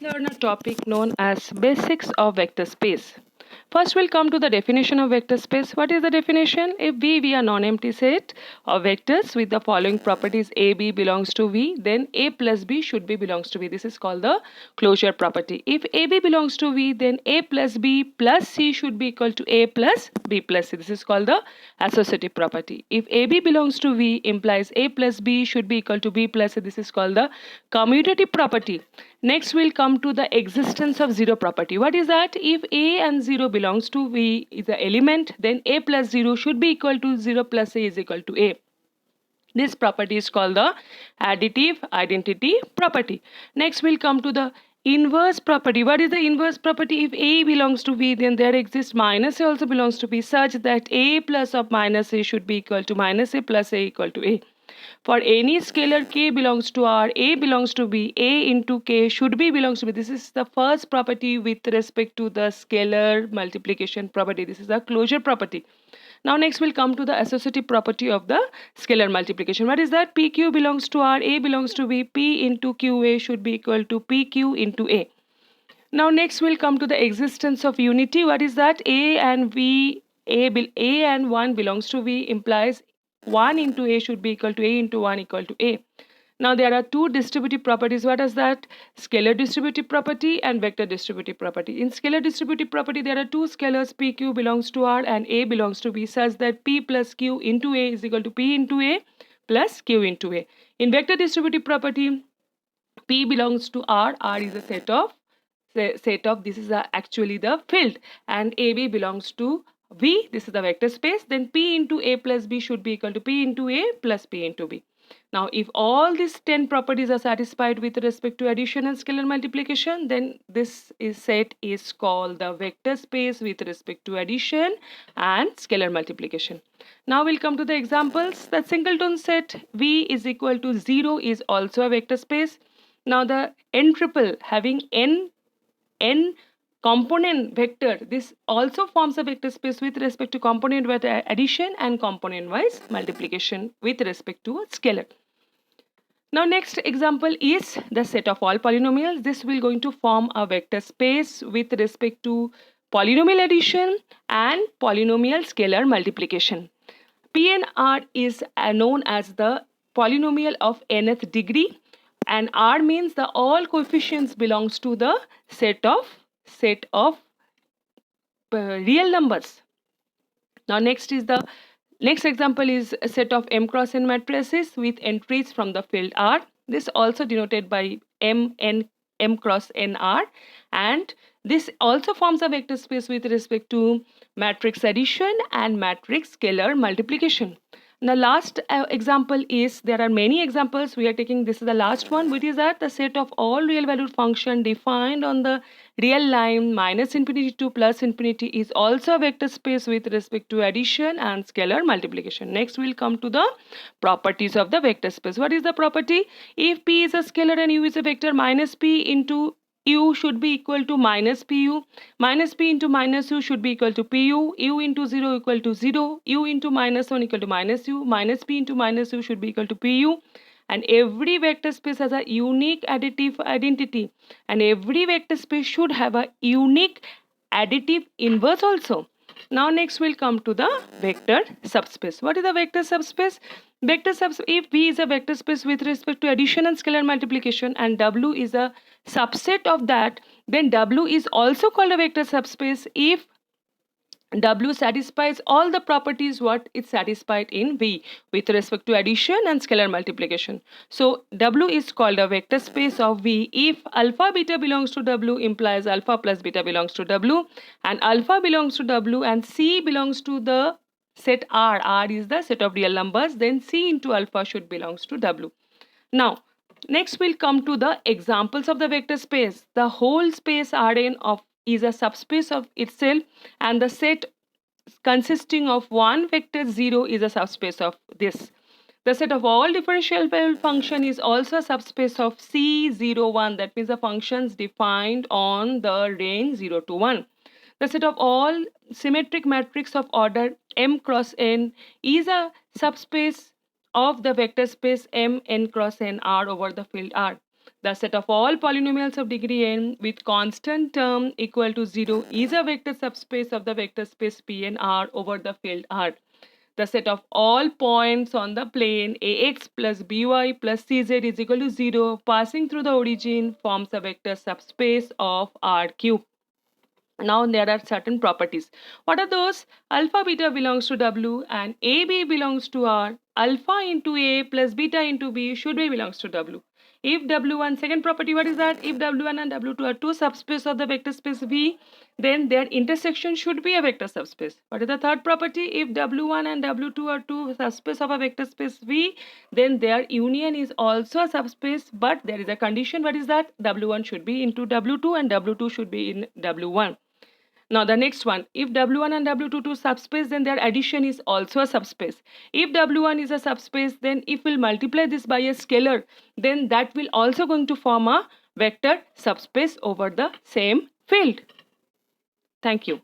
learn a topic known as basics of vector space. First, we'll come to the definition of vector space. What is the definition? If V be a non-empty set of vectors with the following properties, A, B belongs to V, then A plus B should be belongs to V. This is called the closure property. If AB belongs to V, then A plus B plus C should be equal to A plus B plus C. This is called the associative property. If AB belongs to V, implies A plus B should be equal to B plus C. This is called the commutative property. Next, we'll come to the existence of zero property. What is that? If A and 0 belongs to V is the element, then A plus 0 should be equal to 0 plus A is equal to A. This property is called the additive identity property. Next, we'll come to the inverse property. What is the inverse property? If A belongs to V, then there exists minus A also belongs to B, such that A plus of minus A should be equal to minus A plus A equal to A. For any scalar K belongs to R, A belongs to B, A into K should be belongs to B. This is the first property with respect to the scalar multiplication property. This is the closure property. Now next we'll come to the associative property of the scalar multiplication. What is that? PQ belongs to R, A belongs to B, P into QA should be equal to PQ into A. Now next we'll come to the existence of unity. What is that? A and V, A and 1 belongs to V implies 1 into A should be equal to A into 1 equal to A. Now there are two distributive properties. What is that? Scalar distributive property and vector distributive property. In scalar distributive property, there are two scalars, PQ belongs to R and A belongs to B, such that P plus Q into A is equal to P into A plus Q into A. In vector distributive property, P belongs to R. R is a set of this is actually the field, and AB belongs to V. This is the vector space. Then P into A plus B should be equal to P into A plus P into B. Now, if all these 10 properties are satisfied with respect to addition and scalar multiplication, then this set is called the vector space with respect to addition and scalar multiplication. Now we'll come to the examples. The singleton set V is equal to 0 is also a vector space. Now the n triple having n component vector, this also forms a vector space with respect to component vector addition and component wise multiplication with respect to a scalar. Now next example is the set of all polynomials. This will going to form a vector space with respect to polynomial addition and polynomial scalar multiplication. PNR is known as the polynomial of nth degree, and R means the all coefficients belongs to the set of real numbers. Now next example is a set of m cross n matrices with entries from the field R. This also denoted by m cross n R, and this also forms a vector space with respect to matrix addition and matrix scalar multiplication. The last example is, there are many examples we are taking, this is the last one, which is that the set of all real valued function defined on the real line minus infinity to plus infinity is also a vector space with respect to addition and scalar multiplication. Next we'll come to the properties of the vector space. What is the property? If P is a scalar and U is a vector, minus P into U should be equal to minus PU, minus P into minus U should be equal to PU, U into 0 equal to 0, U into minus 1 equal to minus U, minus P into minus U should be equal to PU, and every vector space has a unique additive identity, and every vector space should have a unique additive inverse also. Now next we'll come to the vector subspace. What is the vector subspace? If V is a vector space with respect to addition and scalar multiplication and W is a subset of that, then W is also called a vector subspace if W satisfies all the properties what is satisfied in V with respect to addition and scalar multiplication. So W is called a vector space of V if alpha beta belongs to W implies alpha plus beta belongs to W, and alpha belongs to W and C belongs to the set R. R is the set of real numbers, then C into alpha should belongs to W. Now next we'll come to the examples of the vector space. The whole space Rn of is a subspace of itself, and the set consisting of one vector 0 is a subspace of this. The set of all differential function is also a subspace of C01, that means the functions defined on the range 0 to 1. The set of all symmetric matrix of order m cross n is a subspace of the vector space m n cross n R over the field R. The set of all polynomials of degree n with constant term equal to 0 is a vector subspace of the vector space Pn R over the field R. The set of all points on the plane ax plus by plus cz is equal to 0 passing through the origin forms a vector subspace of R cube. Now there are certain properties. What are those? Alpha beta belongs to W and AB belongs to R. Alpha into A plus beta into B should be belongs to W. If W1, second property, what is that? If W1 and W2 are two subspace of the vector space V, then their intersection should be a vector subspace. What is the third property? If W1 and W2 are two subspace of a vector space V, then their union is also a subspace, but there is a condition. What is that? W1 should be into W2 and W2 should be in W1. Now the next one, if W1 and W2 to subspace, then their addition is also a subspace. If W1 is a subspace, then if we'll multiply this by a scalar, then that will also going to form a vector subspace over the same field. Thank you.